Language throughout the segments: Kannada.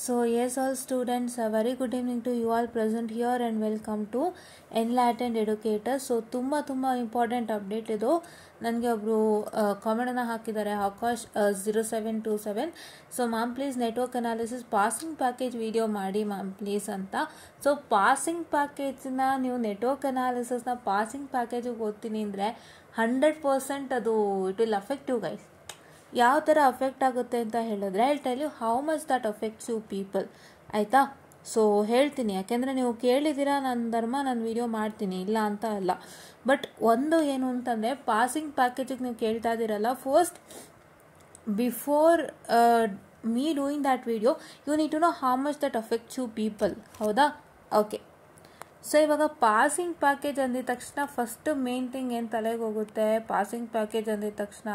So yes, all students, a very good evening to you all present here and welcome to Enlightened Educators. So ತುಂಬ ಇಂಪಾರ್ಟೆಂಟ್ ಅಪ್ಡೇಟ್ ಇದು. ನನಗೆ ಒಬ್ಬರು ಕಾಮೆಂಟನ್ನು ಹಾಕಿದ್ದಾರೆ, Akash 0727. So ma'am please network analysis passing package video ಮಾಡಿ ಮ್ಯಾಮ್ ಪ್ಲೀಸ್ ಅಂತ. ಸೊ ಪಾಸಿಂಗ್ ಪ್ಯಾಕೇಜ್ನ ನೀವು ನೆಟ್ವರ್ಕ್ ಅನಾಲಿಸಿಸ್ನ ಪಾಸಿಂಗ್ ಪ್ಯಾಕೇಜಿಗೆ ಓದ್ತೀನಿ ಅಂದರೆ 100% ಅದು it will affect you guys. ಯಾವ ಥರ ಅಫೆಕ್ಟ್ ಆಗುತ್ತೆ ಅಂತ ಹೇಳಿದ್ರೆ I tell you how much that affects you people, ಆಯಿತಾ? ಸೊ ಹೇಳ್ತೀನಿ, ಯಾಕೆಂದರೆ ನೀವು ಕೇಳಿದ್ದೀರಾ, ನನ್ನ ಧರ್ಮ ನಾನು ವಿಡಿಯೋ ಮಾಡ್ತೀನಿ, ಇಲ್ಲ ಅಂತ ಅಲ್ಲ. ಬಟ್ ಒಂದು ಏನು ಅಂತಂದರೆ ಪಾಸಿಂಗ್ ಪ್ಯಾಕೇಜಿಗೆ ನೀವು ಕೇಳ್ತಾ ಇದ್ದೀರಲ್ಲ, first before me doing that video you need to know how much that affects you people, ಹೌದಾ? ಓಕೆ. ಸೊ ಇವಾಗ ಪಾಸಿಂಗ್ ಪ್ಯಾಕೇಜ್ ಅಂದಿದ ತಕ್ಷಣ ಫಸ್ಟ್ ಮೇನ್ ಥಿಂಗ್ ಏನು ತಲೆಗೆ ಹೋಗುತ್ತೆ, ಪಾಸಿಂಗ್ ಪ್ಯಾಕೇಜ್ ಅಂದಿದ ತಕ್ಷಣ,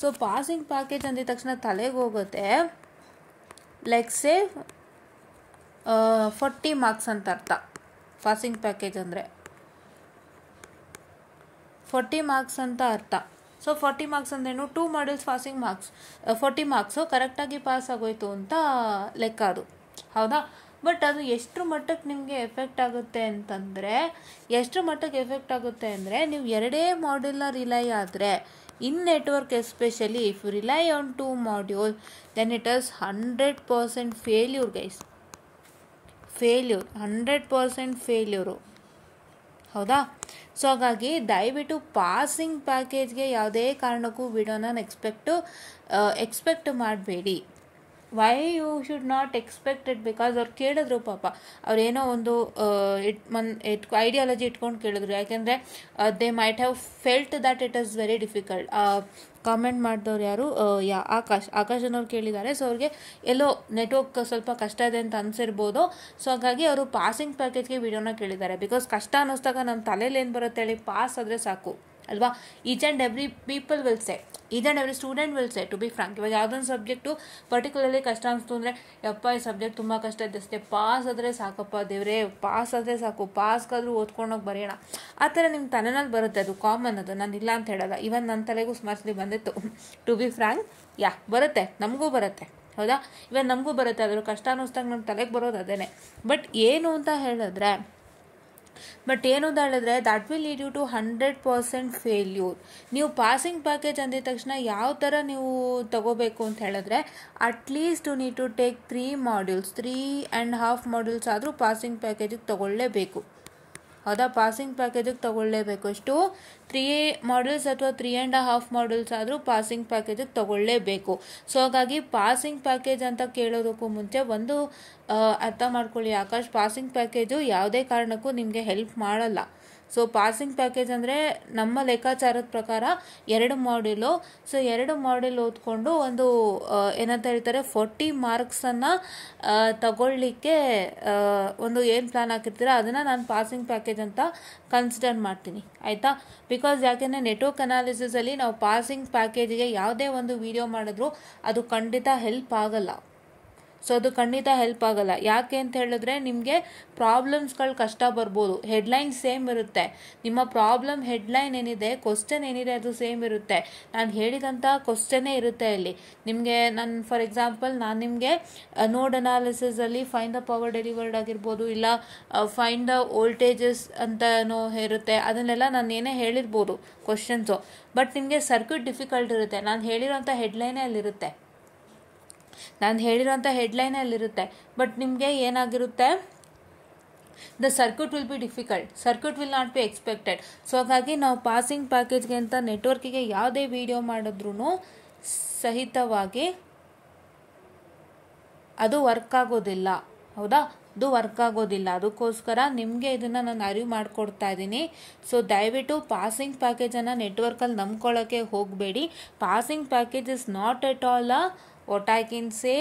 ಸೊ ಪಾಸಿಂಗ್ ಪ್ಯಾಕೇಜ್ ಅಂದಿದ ತಕ್ಷಣ ತಲೆಗೆ ಹೋಗುತ್ತೆ ಲೈಕ್ ಸೇ 40 ಮಾರ್ಕ್ಸ್ ಅಂತ ಅರ್ಥ. ಪಾಸಿಂಗ್ ಪ್ಯಾಕೇಜ್ ಅಂದರೆ 40 ಮಾರ್ಕ್ಸ್ ಅಂತ ಅರ್ಥ. ಸೊ 40 ಮಾರ್ಕ್ಸ್ ಅಂದ್ರೇನು, 2 ಮಾಡ್ಯೂಲ್ಸ್ ಪಾಸಿಂಗ್ ಮಾರ್ಕ್ಸ್ 40 ಮಾರ್ಕ್ಸು ಕರೆಕ್ಟಾಗಿ ಪಾಸ್ ಆಗೋಯ್ತು ಅಂತ ಲೆಕ್ಕ ಅದು, ಹೌದಾ? ಬಟ್ ಅದು ಎಷ್ಟರ ಮಟ್ಟಕ್ಕೆ ನಿಮಗೆ ಎಫೆಕ್ಟ್ ಆಗುತ್ತೆ ಅಂತಂದರೆ, ಎಷ್ಟರ ಮಟ್ಟಕ್ಕೆ ಎಫೆಕ್ಟ್ ಆಗುತ್ತೆ ಅಂದರೆ, ನೀವು ಎರಡೇ ಮಾಡ್ಯೂಲ್ನ ರಿಲೈ ಆದರೆ, in network especially if you rely on 2 module then it is 100% failure guys. Failure, 100% failure, ಹೌದಾ? ಸೊ ಹಾಗಾಗಿ ದಯವಿಟ್ಟು ಪಾಸಿಂಗ್ ಪ್ಯಾಕೇಜ್ಗೆ ಯಾವುದೇ ಕಾರಣಕ್ಕೂ ವಿಡಿಯೋನ ಎಕ್ಸ್ಪೆಕ್ಟ್ ಮಾಡಬೇಡಿ. Why you should not expect it? Because ಅವ್ರು ಕೇಳಿದ್ರು ಪಾಪ, ಅವ್ರೇನೋ ಒಂದು ಐಡಿಯಾಲಜಿ ಇಟ್ಕೊಂಡು ಕೇಳಿದ್ರು. ಯಾಕೆಂದರೆ they might have felt that it is very difficult. Comment ಮಾಡಿದವ್ರು ಯಾರು, ಆಕಾಶ್ ಅನ್ನೋರು ಕೇಳಿದ್ದಾರೆ. ಸೊ ಅವ್ರಿಗೆ ಎಲ್ಲೋ ನೆಟ್ವರ್ಕ್ ಸ್ವಲ್ಪ ಕಷ್ಟ ಇದೆ ಅಂತ ಅನಿಸಿರ್ಬೋದು. ಸೊ ಹಾಗಾಗಿ ಅವರು ಪಾಸಿಂಗ್ ಪ್ಯಾಕೇಜ್ಗೆ ವಿಡಿಯೋನ ಕೇಳಿದ್ದಾರೆ. ಬಿಕಾಸ್ ಕಷ್ಟ ಅನ್ನಿಸ್ದಾಗ ನಮ್ಮ ತಲೆಯಲ್ಲಿ ಏನು ಬರುತ್ತೆ ಹೇಳಿ, ಪಾಸ್ ಆದರೆ ಸಾಕು ಅಲ್ವಾ? Each and every people will say, each and every student will say, to be frank. ಇವಾಗ ಯಾವುದೊಂದು ಸಬ್ಜೆಕ್ಟು ಪರ್ಟಿಕ್ಯುಲರ್ಲಿ ಕಷ್ಟ ಅನಿಸ್ತು ಅಂದರೆ, ಯಪ್ಪ ಈ ಸಬ್ಜೆಕ್ಟ್ ತುಂಬ ಕಷ್ಟ ಇದೆ ಅಷ್ಟೇ, ಪಾಸ್ ಆದರೆ ಸಾಕಪ್ಪ ದೇವರೇ, ಪಾಸ್ ಆದರೆ ಸಾಕು, ಪಾಸ್ಗಾದರೂ ಓದ್ಕೊಂಡೋಗಿ ಬರೆಯೋಣ, ಆ ಥರ ನಿಮ್ಮ ತಲೆನಲ್ಲಿ ಬರುತ್ತೆ. ಅದು ಕಾಮನ್, ಅದು ನಾನು ಇಲ್ಲ ಅಂತ ಹೇಳಲ್ಲ. ಇವನ್ ನನ್ನ ತಲೆಗೂ ಸ್ಮಾರ್ಟ್ಲಿ ಬಂದಿತ್ತು, ಟು ಬಿ ಫ್ರಾಂಕ್. ಬರುತ್ತೆ, ನಮಗೂ ಬರುತ್ತೆ, ಹೌದಾ? ಇವನ್ ನಮಗೂ ಬರುತ್ತೆ. ಅದ್ರ ಕಷ್ಟ ಅನ್ನಿಸ್ದಾಗ ನಮ್ಮ ತಲೆಗೆ ಬರೋದು ಅದೇನೆ. ಬಟ್ ಏನು ಅಂತ ಹೇಳಿದ್ರೆ that will lead you to 100% failure. ನೀವು ಪಾಸಿಂಗ್ ಪ್ಯಾಕೇಜ್ ಅಂದಿದ ತಕ್ಷಣ ಯಾವ ಥರ ನೀವು ತಗೋಬೇಕು ಅಂತ ಹೇಳಿದ್ರೆ, at least you need to take 3 modules, 3.5 modules ಆದರೂ ಪಾಸಿಂಗ್ ಪ್ಯಾಕೇಜಿಗೆ ತಗೊಳ್ಳೇಬೇಕು, ಹೌದಾ? ಪಾಸಿಂಗ್ ಪ್ಯಾಕೇಜಿಗೆ ತಗೊಳ್ಳೇಬೇಕು. ಎಷ್ಟು? 3 ಮಾಡ್ಯೂಲ್ಸ್ ಅಥವಾ 3.5 ಮಾಡ್ಯೂಲ್ಸ್ ಆದರೂ ಪಾಸಿಂಗ್ ಪ್ಯಾಕೇಜಿಗೆ ತಗೊಳ್ಳೇಬೇಕು. ಸೊ ಹಾಗಾಗಿ ಪಾಸಿಂಗ್ ಪ್ಯಾಕೇಜ್ ಅಂತ ಕೇಳೋದಕ್ಕೂ ಮುಂಚೆ ಒಂದು ಅರ್ಥ ಮಾಡ್ಕೊಳ್ಳಿ, ಆಕಾಶ್, ಪಾಸಿಂಗ್ ಪ್ಯಾಕೇಜು ಯಾವುದೇ ಕಾರಣಕ್ಕೂ ನಿಮಗೆ ಹೆಲ್ಪ್ ಮಾಡಲ್ಲ. ಸೊ ಪಾಸಿಂಗ್ ಪ್ಯಾಕೇಜ್ ಅಂದರೆ ನಮ್ಮ ಲೆಕ್ಕಾಚಾರದ ಪ್ರಕಾರ 2 ಮಾಡ್ಯೂಲು. ಸೊ 2 ಮಾಡ್ಯೂಲ್ ಓದ್ಕೊಂಡು ಒಂದು ಏನಂತ ಹೇಳ್ತಾರೆ 40 ಮಾರ್ಕ್ಸನ್ನು ತಗೊಳ್ಳಿಕ್ಕೆ ಒಂದು ಏನು ಪ್ಲ್ಯಾನ್ ಹಾಕಿರ್ತೀರ ಅದನ್ನು ನಾನು ಪಾಸಿಂಗ್ ಪ್ಯಾಕೇಜ್ ಅಂತ ಕನ್ಸಿಡರ್ ಮಾಡ್ತೀನಿ, ಆಯಿತಾ? ಬಿಕಾಸ್ ಯಾಕೆಂದರೆ ನೆಟ್ವರ್ಕ್ ಅನಾಲಿಸಿಸಲ್ಲಿ ನಾವು ಪಾಸಿಂಗ್ ಪ್ಯಾಕೇಜಿಗೆ ಯಾವುದೇ ಒಂದು ವಿಡಿಯೋ ಮಾಡಿದ್ರು ಅದು ಖಂಡಿತ ಹೆಲ್ಪ್ ಆಗಲ್ಲ. ಸೊ ಅದು ಖಂಡಿತ ಹೆಲ್ಪ್ ಆಗಲ್ಲ. ಯಾಕೆ ಅಂತ ಹೇಳಿದ್ರೆ ನಿಮಗೆ ಪ್ರಾಬ್ಲಮ್ಸ್ಗಳು ಕಷ್ಟ ಬರ್ಬೋದು, ಹೆಡ್ಲೈನ್ ಸೇಮ್ ಇರುತ್ತೆ. ನಿಮ್ಮ ಪ್ರಾಬ್ಲಮ್ ಹೆಡ್ಲೈನ್ ಏನಿದೆ, ಕ್ವಶ್ಚನ್ ಏನಿದೆ ಅದು ಸೇಮ್ ಇರುತ್ತೆ. ನಾನು ಹೇಳಿದಂಥ ಕ್ವಶ್ಚನ್ನೇ ಇರುತ್ತೆ ಅಲ್ಲಿ ನಿಮಗೆ. ಫಾರ್ ಎಕ್ಸಾಂಪಲ್ ನಾನು ನಿಮಗೆ ನೋಡ್ ಅನಾಲಿಸಿಸಲ್ಲಿ ಫೈಂಡ್ ದ ಪವರ್ ಡೆಲಿವರ್ಡ್ ಆಗಿರ್ಬೋದು, ಇಲ್ಲ ಫೈಂಡ್ ದ ವೋಲ್ಟೇಜಸ್ ಅಂತನೋ ಇರುತ್ತೆ. ಅದನ್ನೆಲ್ಲ ನಾನು ಏನೇ ಹೇಳಿರ್ಬೋದು ಕ್ವಶನ್ಸು. ಬಟ್ ನಿಮಗೆ ಸರ್ಕ್ಯೂಟ್ ಡಿಫಿಕಲ್ಟ್ ಇರುತ್ತೆ. ನಾನು ಹೇಳಿರೋಂಥ ಹೆಡ್ಲೈನೇ ಅಲ್ಲಿರುತ್ತೆ. ಬಟ್ ನಿಮಗೆ ಏನಾಗಿರುತ್ತೆ, the circuit will be difficult, circuit will not be expected. So ಹಾಗಾಗಿ ನಾವು ಪಾಸಿಂಗ್ ಪ್ಯಾಕೇಜ್ಗೆ ಅಂತ ನೆಟ್ವರ್ಕಿಗೆ ಯಾವುದೇ ವಿಡಿಯೋ ಮಾಡಿದ್ರೂ ಸಹಿತವಾಗಿ ಅದು ವರ್ಕ್ ಆಗೋದಿಲ್ಲ, ಹೌದಾ? ಅದು ವರ್ಕ್ ಆಗೋದಿಲ್ಲ. ಅದಕ್ಕೋಸ್ಕರ ನಿಮಗೆ ಇದನ್ನು ನಾನು ಅರಿವು ಮಾಡಿಕೊಡ್ತಾ ಇದ್ದೀನಿ. ಸೊ ದಯವಿಟ್ಟು ಪಾಸಿಂಗ್ ಪ್ಯಾಕೇಜನ್ನು ನೆಟ್ವರ್ಕಲ್ಲಿ ನಂಬ್ಕೊಳ್ಳೋಕ್ಕೆ ಹೋಗಬೇಡಿ. Passing package is not at all what I can say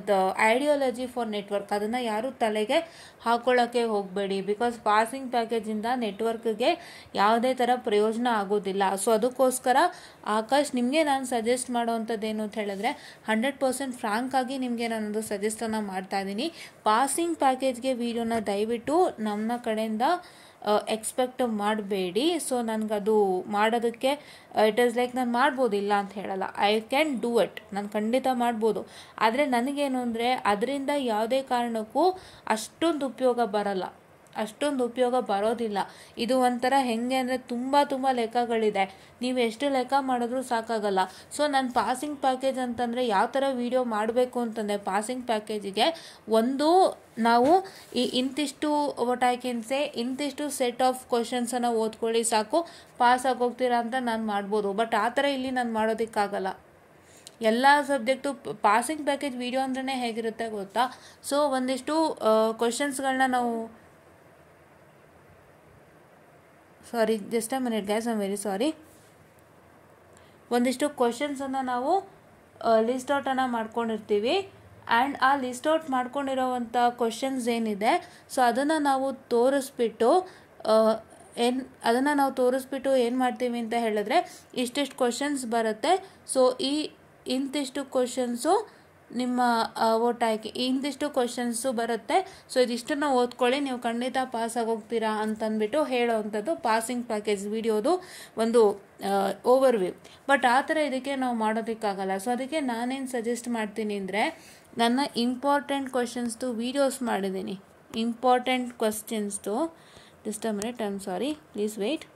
the ideology for network. ಅದನ್ನು ಯಾರೂ ತಲೆಗೆ ಹಾಕೊಳ್ಳೋಕ್ಕೆ ಹೋಗಬೇಡಿ. ಬಿಕಾಸ್ ಪಾಸಿಂಗ್ ಪ್ಯಾಕೇಜಿಂದ ನೆಟ್ವರ್ಕ್ಗೆ ಯಾವುದೇ ಥರ ಪ್ರಯೋಜನ ಆಗೋದಿಲ್ಲ. ಸೊ ಅದಕ್ಕೋಸ್ಕರ ಆಕಾಶ್ ನಿಮಗೆ ನಾನು ಸಜೆಸ್ಟ್ ಮಾಡೋವಂಥದ್ದು ಏನು ಅಂತ ಹೇಳಿದ್ರೆ 100% ಫ್ರಾಂಕ್ ಆಗಿ ನಿಮಗೆ ನಾನೊಂದು ಸಜೆಸ್ಟನ್ನು ಮಾಡ್ತಾ ಇದ್ದೀನಿ. ಪಾಸಿಂಗ್ ಪ್ಯಾಕೇಜ್ಗೆ ವಿಡಿಯೋನ ದಯವಿಟ್ಟು ನಮ್ಮ ಕಡೆಯಿಂದ ಎಕ್ಸ್ಪೆಕ್ಟ್ ಮಾಡಬೇಡಿ. ಸೊ ನನಗದು ಮಾಡೋದಕ್ಕೆ ಇಟ್ ಈಸ್ ಲೈಕ್ ನಾನು ಮಾಡ್ಬೋದು, ಇಲ್ಲ ಅಂತ ಹೇಳಲ್ಲ, ಐ ಕ್ಯಾನ್ ಡೂ ಇಟ್, ನಾನು ಖಂಡಿತ ಮಾಡ್ಬೋದು. ಆದರೆ ನನಗೇನು ಅಂದರೆ ಅದರಿಂದ ಯಾವುದೇ ಕಾರಣಕ್ಕೂ ಅಷ್ಟೊಂದು ಉಪಯೋಗ ಬರೋದಿಲ್ಲ. ಇದು ಒಂಥರ ಹೆಂಗೆ ಅಂದರೆ ತುಂಬ ಲೆಕ್ಕಗಳಿದೆ, ನೀವು ಎಷ್ಟು ಲೆಕ್ಕ ಮಾಡಿದ್ರೂ ಸಾಕಾಗಲ್ಲ. ಸೊ ನಾನು ಪಾಸಿಂಗ್ ಪ್ಯಾಕೇಜ್ ಅಂತಂದರೆ ಯಾವ ಥರ ವೀಡಿಯೋ ಮಾಡಬೇಕು ಅಂತಂದರೆ, ಪಾಸಿಂಗ್ ಪ್ಯಾಕೇಜಿಗೆ ಒಂದು ನಾವು ಇಂತಿಷ್ಟು ಇಂತಿಷ್ಟು ಸೆಟ್ ಆಫ್ ಕ್ವಶನ್ಸನ್ನು ಓದ್ಕೊಳ್ಳಿ ಸಾಕು, ಪಾಸ್ ಆಗೋಗ್ತೀರಾ ಅಂತ ನಾನು ಮಾಡ್ಬೋದು. ಬಟ್ ಆ ಥರ ಇಲ್ಲಿ ನಾನು ಮಾಡೋದಕ್ಕಾಗಲ್ಲ. ಎಲ್ಲ ಸಬ್ಜೆಕ್ಟು ಪಾಸಿಂಗ್ ಪ್ಯಾಕೇಜ್ ವೀಡಿಯೋ ಅಂದ್ರೇ ಹೇಗಿರುತ್ತೆ ಗೊತ್ತಾ? ಸೊ ಒಂದಿಷ್ಟು ಕ್ವಶನ್ಸ್ಗಳನ್ನ ನಾವು just a minute guys, I am very sorry. ಒಂದಿಷ್ಟು ಕ್ವಶನ್ಸನ್ನು ನಾವು ಲಿಸ್ಟ್ ಔಟನ್ನು ಮಾಡ್ಕೊಂಡಿರ್ತೀವಿ. ಆ್ಯಂಡ್ ಆ ಲಿಸ್ಟ್ ಔಟ್ ಮಾಡ್ಕೊಂಡಿರೋವಂಥ ಕ್ವಶನ್ಸ್ ಏನಿದೆ, ಸೊ ಅದನ್ನು ನಾವು ತೋರಿಸ್ಬಿಟ್ಟು ಏನು ಮಾಡ್ತೀವಿ ಅಂತ ಹೇಳಿದ್ರೆ, ಇಷ್ಟಿಷ್ಟು ಕ್ವಶನ್ಸ್ ಬರುತ್ತೆ, ಸೊ ಇಂತಿಷ್ಟು ಕ್ವಶನ್ಸು ನಿಮ್ಮ ವೋಟ್ ಆಯ್ಕೆ, ಇಂತಿಷ್ಟು ಕ್ವಶನ್ಸು ಬರುತ್ತೆ, ಸೊ ಇದಿಷ್ಟನ್ನು ಓದ್ಕೊಳ್ಳಿ, ನೀವು ಖಂಡಿತ ಪಾಸ್ ಆಗೋಗ್ತೀರಾ ಅಂತಂದ್ಬಿಟ್ಟು ಹೇಳೋವಂಥದ್ದು ಪಾಸಿಂಗ್ ಪ್ಯಾಕೇಜ್ ವಿಡಿಯೋದು ಒಂದು ಓವರ್ವ್ಯೂ. ಬಟ್ ಆ ಥರ ಇದಕ್ಕೆ ನಾವು ಮಾಡೋದಕ್ಕಾಗಲ್ಲ. ಸೊ ಅದಕ್ಕೆ ನಾನೇನು ಸಜೆಸ್ಟ್ ಮಾಡ್ತೀನಿ ಅಂದರೆ, ನನ್ನ ಇಂಪಾರ್ಟೆಂಟ್ ಕ್ವಶನ್ಸ್ದು ವೀಡಿಯೋಸ್ ಮಾಡಿದ್ದೀನಿ. ಇಂಪಾರ್ಟೆಂಟ್ ಕ್ವಶನ್ಸ್ದು just a minute, I am sorry, please wait.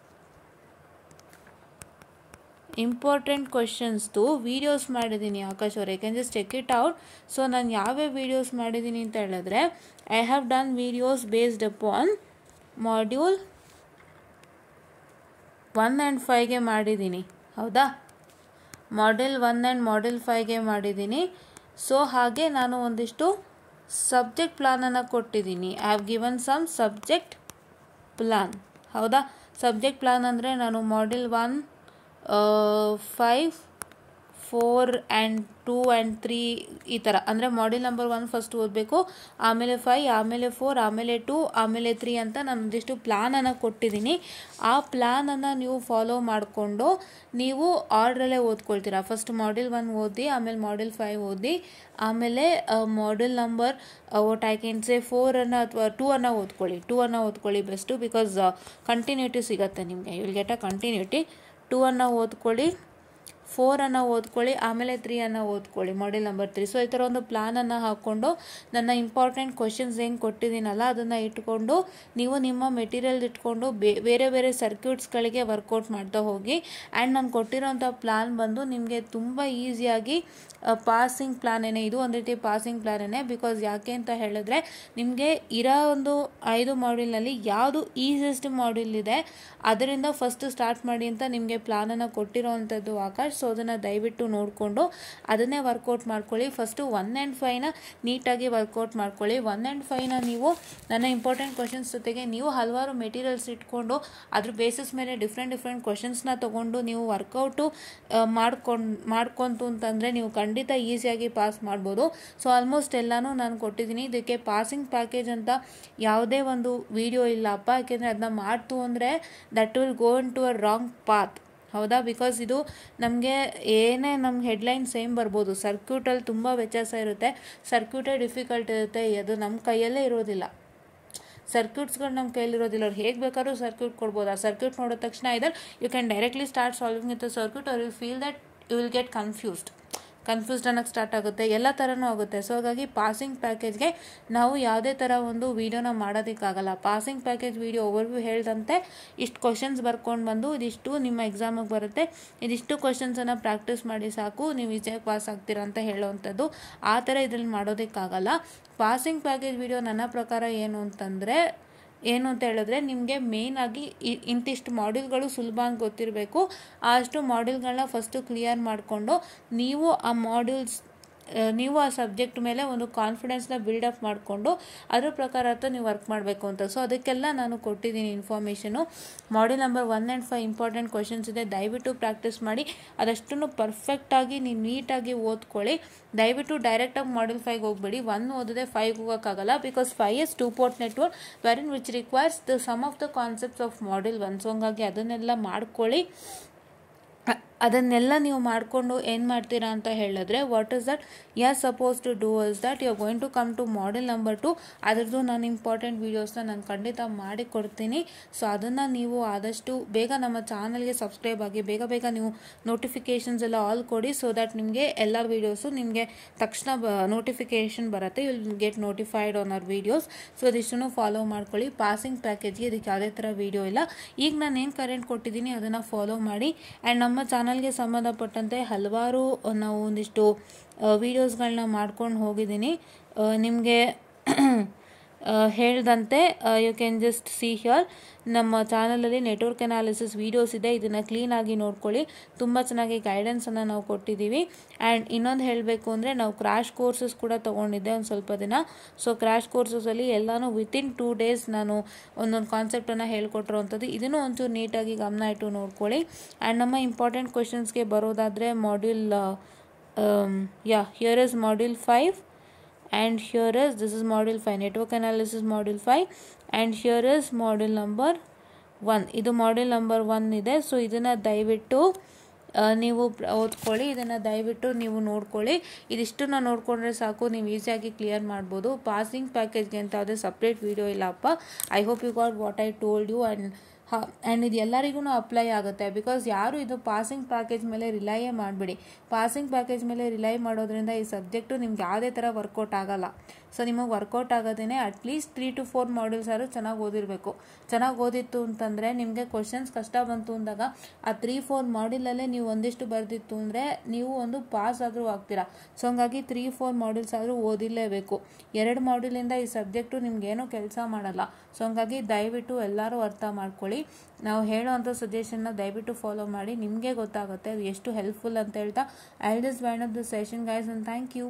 Important ಕ್ವಶನ್ಸ್ದು ವೀಡಿಯೋಸ್ ಮಾಡಿದ್ದೀನಿ ಆಕಾಶ್ ಅವರೇ, can just check it out. So ನಾನು ಯಾವ್ಯಾವ ವೀಡಿಯೋಸ್ ಮಾಡಿದ್ದೀನಿ ಅಂತ ಹೇಳಿದ್ರೆ, I have done videos based upon module 1 and 5ಗೆ ಮಾಡಿದ್ದೀನಿ, ಹೌದಾ? ಮಾಡ್ಯೂಲ್ 1 and ಮಾಡ್ಯೂಲ್ 5ಗೆ ಮಾಡಿದ್ದೀನಿ. ಸೊ ಹಾಗೆ ನಾನು ಒಂದಿಷ್ಟು ಸಬ್ಜೆಕ್ಟ್ ಪ್ಲಾನನ್ನು ಕೊಟ್ಟಿದ್ದೀನಿ. I have given some subject plan, ಹೌದಾ? ಸಬ್ಜೆಕ್ಟ್ ಪ್ಲಾನ್ ಅಂದರೆ ನಾನು ಮಾಡ್ಯೂಲ್ 1, 5, 4 and 2 and 3 ಈ ಥರ, ಅಂದರೆ ಮಾಡ್ಯೂಲ್ ನಂಬರ್ 1 ಫಸ್ಟ್ ಓದಬೇಕು, ಆಮೇಲೆ 5, ಆಮೇಲೆ 4, ಆಮೇಲೆ 2, ಆಮೇಲೆ 3 ಅಂತ ನಾನು ಒಂದಿಷ್ಟು ಪ್ಲಾನನ್ನು ಕೊಟ್ಟಿದ್ದೀನಿ. ಆ ಪ್ಲಾನನ್ನು ನೀವು ಫಾಲೋ ಮಾಡಿಕೊಂಡು ನೀವು ಆರ್ಡ್ರಲ್ಲೇ ಓದ್ಕೊಳ್ತೀರಾ. ಫಸ್ಟ್ ಮಾಡ್ಯೂಲ್ 1 ಓದಿ, ಆಮೇಲೆ ಮಾಡ್ಯೂಲ್ 5 ಓದಿ, ಆಮೇಲೆ module number what I can say 4 ಅಥವಾ 2 ಓದ್ಕೊಳ್ಳಿ ಬೆಸ್ಟು, ಬಿಕಾಸ್ ಕಂಟಿನ್ಯೂಟಿ ಸಿಗುತ್ತೆ ನಿಮಗೆ, you will get a continuity. 2 ಓದ್ಕೊಳ್ಳಿ, 4 ಓದ್ಕೊಳ್ಳಿ, ಆಮೇಲೆ 3 ಓದ್ಕೊಳ್ಳಿ, ಮಾಡ್ಯೂಲ್ ನಂಬರ್ 3. ಸೊ ಈ ಥರ ಒಂದು ಪ್ಲಾನನ್ನು ಹಾಕ್ಕೊಂಡು ನನ್ನ ಇಂಪಾರ್ಟೆಂಟ್ ಕ್ವಶನ್ಸ್ ಏನು ಕೊಟ್ಟಿದ್ದೀನಲ್ಲ ಅದನ್ನು ಇಟ್ಕೊಂಡು ನೀವು ನಿಮ್ಮ ಮೆಟೀರಿಯಲ್ ಇಟ್ಕೊಂಡು ಬೇರೆ ಬೇರೆ ಸರ್ಕ್ಯೂಟ್ಸ್ಗಳಿಗೆ ವರ್ಕೌಟ್ ಮಾಡ್ತಾ ಹೋಗಿ. ಆ್ಯಂಡ್ ನಾನು ಕೊಟ್ಟಿರೋಂಥ ಪ್ಲಾನ್ ಬಂದು ನಿಮಗೆ ತುಂಬ ಈಸಿಯಾಗಿ ಪಾಸಿಂಗ್ ಪ್ಲಾನೇನೆ, ಇದು ಒಂದು ರೀತಿ ಪಾಸಿಂಗ್ ಪ್ಲಾನೇನೆ. ಬಿಕಾಸ್ ಯಾಕೆ ಅಂತ ಹೇಳಿದ್ರೆ, ನಿಮಗೆ ಇರೋ ಒಂದು 5 ಮಾಡ್ಯೂಲ್ನಲ್ಲಿ ಯಾವುದು ಈಸಿಯೆಸ್ಟ್ ಮಾಡ್ಯೂಲ್ ಇದೆ ಅದರಿಂದ ಫಸ್ಟ್ ಸ್ಟಾರ್ಟ್ ಮಾಡಿ ಅಂತ ನಿಮಗೆ ಪ್ಲಾನನ್ನು ಕೊಟ್ಟಿರೋವಂಥದ್ದು ಆಕಾಶ್. ಸೊ ಅದನ್ನು ದಯವಿಟ್ಟು ನೋಡಿಕೊಂಡು ಅದನ್ನೇ ವರ್ಕೌಟ್ ಮಾಡ್ಕೊಳ್ಳಿ. ಫಸ್ಟು 1 and 5ನ ನೀಟಾಗಿ ವರ್ಕೌಟ್ ಮಾಡ್ಕೊಳ್ಳಿ. 1 and 5ನ ನೀವು ನನ್ನ ಇಂಪಾರ್ಟೆಂಟ್ ಕ್ವಶನ್ಸ್ ಜೊತೆಗೆ ನೀವು ಹಲವಾರು ಮೆಟೀರಿಯಲ್ಸ್ ಇಟ್ಕೊಂಡು ಅದ್ರ ಬೇಸಿಸ್ ಮೇಲೆ ಡಿಫ್ರೆಂಟ್ ಕ್ವಶನ್ಸ್ನ ತೊಗೊಂಡು ನೀವು ವರ್ಕೌಟು ಮಾಡ್ಕೊಂತು ಅಂತಂದರೆ ನೀವು ಖಂಡಿತ ಈಸಿಯಾಗಿ ಪಾಸ್ ಮಾಡ್ಬೋದು. ಸೊ ಆಲ್ಮೋಸ್ಟ್ ಎಲ್ಲನೂ ನಾನು ಕೊಟ್ಟಿದ್ದೀನಿ. ಇದಕ್ಕೆ ಪಾಸಿಂಗ್ ಪ್ಯಾಕೇಜ್ ಅಂತ ಯಾವುದೇ ಒಂದು ವಿಡಿಯೋ ಇಲ್ಲಪ್ಪ, ಯಾಕೆಂದರೆ ಅದನ್ನ ಮಾಡ್ತು ಅಂದರೆ that will go into a wrong path, ಹೌದಾ? ಬಿಕಾಸ್ ಇದು ನಮಗೆ ನಮ್ಗೆ ಹೆಡ್ಲೈನ್ ಸೇಮ್ ಬರ್ಬೋದು, ಸರ್ಕ್ಯೂಟಲ್ಲಿ ತುಂಬ ವ್ಯತ್ಯಾಸ ಇರುತ್ತೆ, ಸರ್ಕ್ಯೂಟೇ ಡಿಫಿಕಲ್ಟ್ ಇರುತ್ತೆ, ಅದು ನಮ್ಮ ಕೈಯಲ್ಲೇ ಇರೋದಿಲ್ಲ. ಸರ್ಕ್ಯೂಟ್ಸ್ಗಳು ನಮ್ಮ ಕೈಯಲ್ಲಿರೋದಿಲ್ಲ, ಅವ್ರು ಹೇಗೆ ಬೇಕಾದ್ರೂ ಸರ್ಕ್ಯೂಟ್ ಕೊಡ್ಬೋದು. ಆ ಸರ್ಕ್ಯೂಟ್ ನೋಡಿದ ತಕ್ಷಣ either you can directly start solving with a circuit, are you feel that you will get confused ಅನ್ನೋಕ್ಕೆ ಸ್ಟಾರ್ಟ್ ಆಗುತ್ತೆ, ಎಲ್ಲ ಥರನೂ ಆಗುತ್ತೆ. ಸೊ ಹಾಗಾಗಿ ಪಾಸಿಂಗ್ ಪ್ಯಾಕೇಜ್ಗೆ ನಾವು ಯಾವುದೇ ಥರ ಒಂದು ವೀಡಿಯೋನ ಮಾಡೋದಕ್ಕಾಗಲ್ಲ. ಪಾಸಿಂಗ್ ಪ್ಯಾಕೇಜ್ ವೀಡಿಯೋ ಓವರ್ವ್ಯೂ ಹೇಳ್ದಂತೆ ಇಷ್ಟು ಕ್ವಶನ್ಸ್ ಬರ್ಕೊಂಡು ಬಂದು ಇದಿಷ್ಟು ನಿಮ್ಮ ಎಕ್ಸಾಮಿಗೆ ಬರುತ್ತೆ, ಇದಿಷ್ಟು ಕ್ವಶನ್ಸನ್ನು ಪ್ರಾಕ್ಟೀಸ್ ಮಾಡಿ ಸಾಕು, ನೀವು ಈಸಿಯಾಗಿ ಪಾಸ್ ಆಗ್ತೀರಾ ಅಂತ ಹೇಳೋವಂಥದ್ದು. ಆ ಥರ ಇದ್ರಲ್ಲಿ ಮಾಡೋದಕ್ಕಾಗಲ್ಲ. ಪಾಸಿಂಗ್ ಪ್ಯಾಕೇಜ್ ವೀಡಿಯೋ ನನ್ನ ಪ್ರಕಾರ ಏನು ಅಂತ ಹೇಳಿದ್ರೆ, ನಿಮಗೆ ಮೇಯ್ನಾಗಿ ಇಂತಿಷ್ಟು ಮಾಡ್ಯೂಲ್ಗಳು ಸುಲಭ ಅಂತ ಗೊತ್ತಿರಬೇಕು. ಅಷ್ಟು ಮಾಡ್ಯೂಲ್ಗಳನ್ನ ಫಸ್ಟು ಕ್ಲಿಯರ್ ಮಾಡಿಕೊಂಡು ನೀವು ಆ ಸಬ್ಜೆಕ್ಟ್ ಮೇಲೆ ಒಂದು ಕಾನ್ಫಿಡೆನ್ಸ್ನ ಬಿಲ್ಡಪ್ ಮಾಡಿಕೊಂಡು ಅದ್ರ ಪ್ರಕಾರ ನೀವು ವರ್ಕ್ ಮಾಡಬೇಕು ಅಂತ. ಸೊ ಅದಕ್ಕೆಲ್ಲ ನಾನು ಕೊಟ್ಟಿದ್ದೀನಿ information. Module number 1 and 5 important questions ಇದೆ, ದಯವಿಟ್ಟು ಪ್ರಾಕ್ಟೀಸ್ ಮಾಡಿ. ಅದಷ್ಟನ್ನು ಪರ್ಫೆಕ್ಟಾಗಿ ನೀವು ನೀಟಾಗಿ ಓದ್ಕೊಳ್ಳಿ. ದಯವಿಟ್ಟು ಡೈರೆಕ್ಟಾಗಿ ಮಾಡ್ಯೂಲ್ 5 ಹೋಗ್ಬೇಡಿ. 1 ಓದಿದೆ 5 ಹೋಗೋಕ್ಕಾಗಲ್ಲ, because 5 is 2-port network wherein which requires the sum of the concepts of module 1. So ಹಂಗಾಗಿ ಅದನ್ನೆಲ್ಲ ಮಾಡ್ಕೊಳ್ಳಿ. ಅದನ್ನೆಲ್ಲ ನೀವು ಮಾಡಿಕೊಂಡು ಏನು ಮಾಡ್ತೀರಾ ಅಂತ ಹೇಳಿದ್ರೆ, what is that you are suppose to do is that you are going to come to model number 2. ಅದರದ್ದು ನಾನು ಇಂಪಾರ್ಟೆಂಟ್ ವೀಡಿಯೋಸ್ನ ನಾನು ಖಂಡಿತ ಮಾಡಿ ಕೊಡ್ತೀನಿ. ಸೊ ಅದನ್ನು ನೀವು ಆದಷ್ಟು ಬೇಗ ನಮ್ಮ ಚಾನಲ್ಗೆ ಸಬ್ಸ್ಕ್ರೈಬ್ ಆಗಿ ಬೇಗ ನೀವು ನೋಟಿಫಿಕೇಷನ್ಸ್ ಎಲ್ಲ ಆಲ್ ಕೊಡಿ. ಸೊ ದಟ್ ನಿಮಗೆ ಎಲ್ಲ ವೀಡಿಯೋಸು ನಿಮಗೆ ತಕ್ಷಣ ನೋಟಿಫಿಕೇಷನ್ ಬರುತ್ತೆ. You will get notified on our videos. So ಇದಿಷ್ಟನ್ನು ಫಾಲೋ ಮಾಡ್ಕೊಳ್ಳಿ. ಪಾಸಿಂಗ್ ಪ್ಯಾಕೇಜ್ಗೆ ಇದಕ್ಕೆ ಯಾವುದೇ ಥರ ವೀಡಿಯೋ ಇಲ್ಲ. ಈಗ ನಾನು ಏನು ಕರೆಂಟ್ ಕೊಟ್ಟಿದ್ದೀನಿ ಅದನ್ನು ಫಾಲೋ ಮಾಡಿ. ಆ್ಯಂಡ್ ನಮ್ಮ ಚಾನಲ್ಗೆ ಸಂಬಂಧಪಟ್ಟಂತೆ ಹಲವಾರು ನಾವು ಒಂದಿಷ್ಟು ವೀಡಿಯೋಸ್ಗಳನ್ನ ಮಾಡ್ಕೊಂಡು ಹೋಗಿದ್ದೀನಿ. ನಿಮಗೆ ಹೇಳ್ದಂತೆ you can just see here, ನಮ್ಮ ಚಾನಲಲ್ಲಿ ನೆಟ್ವರ್ಕ್ ಅನಾಲಿಸಿಸ್ ವೀಡಿಯೋಸ್ ಇದೆ. ಇದನ್ನು ಕ್ಲೀನಾಗಿ ನೋಡ್ಕೊಳ್ಳಿ. ತುಂಬ ಚೆನ್ನಾಗಿ ಗೈಡೆನ್ಸನ್ನು ನಾವು ಕೊಟ್ಟಿದ್ದೀವಿ. ಆ್ಯಂಡ್ ಇನ್ನೊಂದು ಹೇಳಬೇಕು ಅಂದರೆ ನಾವು ಕ್ರ್ಯಾಶ್ ಕೋರ್ಸಸ್ ಕೂಡ ತೊಗೊಂಡಿದ್ದೆ ಒಂದು ಸ್ವಲ್ಪ ದಿನ. ಸೊ ಕ್ರ್ಯಾಶ್ ಕೋರ್ಸಸಲ್ಲಿ ಎಲ್ಲನೂ ವಿತಿನ್ 2 days ನಾನು ಒಂದೊಂದು ಕಾನ್ಸೆಪ್ಟನ್ನು ಹೇಳ್ಕೊಟ್ಟಿರೋವಂಥದ್ದು. ಇದನ್ನು ಒಂಚೂರು ನೀಟಾಗಿ ಗಮನ ಇಟ್ಟು ನೋಡ್ಕೊಳ್ಳಿ. ಆ್ಯಂಡ್ ನಮ್ಮ ಇಂಪಾರ್ಟೆಂಟ್ ಕ್ವೆಶನ್ಸ್ಗೆ ಬರೋದಾದರೆ module here is module 5 and here is this is module 5, network analysis module 5, and here is module number 1. ಇದು module number 1 ಇದೆ. ಸೊ ಇದನ್ನು ದಯವಿಟ್ಟು ನೀವು ಓದ್ಕೊಳ್ಳಿ, ಇದನ್ನು ದಯವಿಟ್ಟು ನೀವು ನೋಡ್ಕೊಳ್ಳಿ. ಇದಿಷ್ಟನ್ನು ನೋಡಿಕೊಂಡ್ರೆ ಸಾಕು, ನೀವು ಈಸಿಯಾಗಿ ಕ್ಲಿಯರ್ ಮಾಡ್ಬೋದು. ಪಾಸಿಂಗ್ ಪ್ಯಾಕೇಜ್ಗೆ ಅಂತ ಯಾವುದೇ ಸಪ್ರೇಟ್ ವೀಡಿಯೋ ಇಲ್ಲಪ್ಪ. I hope you got what I told you. And ಇದು ಎಲ್ಲರಿಗೂ ಅಪ್ಲೈ ಆಗುತ್ತೆ. ಬಿಕಾಸ್ ಯಾರು ಇದು ಪಾಸಿಂಗ್ ಪ್ಯಾಕೇಜ್ ಮೇಲೆ ರಿಲೈಯೇ ಮಾಡಿಬಿಡಿ. ಪಾಸಿಂಗ್ ಪ್ಯಾಕೇಜ್ ಮೇಲೆ ರಿಲೈ ಮಾಡೋದ್ರಿಂದ ಈ ಸಬ್ಜೆಕ್ಟು ನಿಮ್ಗೆ ಯಾವುದೇ ಥರ ವರ್ಕೌಟ್ ಆಗೋಲ್ಲ. ಸೊ ನಿಮಗೆ ವರ್ಕೌಟ್ ಆಗೋದೇ ಅಟ್ಲೀಸ್ಟ್ 3 to 4 ಮಾಡ್ಯೂಲ್ಸ್ ಆದರೂ ಚೆನ್ನಾಗಿ ಓದಿರಬೇಕು. ಚೆನ್ನಾಗಿ ಓದಿತ್ತು ಅಂತಂದರೆ ನಿಮಗೆ ಕ್ವಶನ್ಸ್ ಕಷ್ಟ ಬಂತು ಅಂದಾಗ ಆ 3-4 ಮಾಡ್ಯೂಲಲ್ಲೇ ನೀವು ಒಂದಿಷ್ಟು ಬರೆದಿತ್ತು ಅಂದರೆ ನೀವು ಒಂದು ಪಾಸ್ ಆದರೂ ಆಗ್ತೀರಾ. ಸೊ ಹಂಗಾಗಿ 3-4 ಮಾಡ್ಯೂಲ್ಸ್ ಆದರೂ ಓದಿರಲೇಬೇಕು. 2 ಮಾಡ್ಯೂಲಿಂದ ಈ ಸಬ್ಜೆಕ್ಟು ನಿಮ್ಗೇನೂ ಕೆಲಸ ಮಾಡಲ್ಲ. ಸೊ ಹಂಗಾಗಿ ದಯವಿಟ್ಟು ಎಲ್ಲರೂ ಅರ್ಥ ಮಾಡ್ಕೊಳ್ಳಿ. ನಾವು ಹೇಳೋವಂಥ ಸಜೆಷನ್ನ ದಯವಿಟ್ಟು ಫಾಲೋ ಮಾಡಿ. ನಿಮಗೆ ಗೊತ್ತಾಗುತ್ತೆ ಅದು ಎಷ್ಟು ಹೆಲ್ಪ್ಫುಲ್ ಅಂತ ಹೇಳ್ತಾ I will just wind up the session guys, and thank you.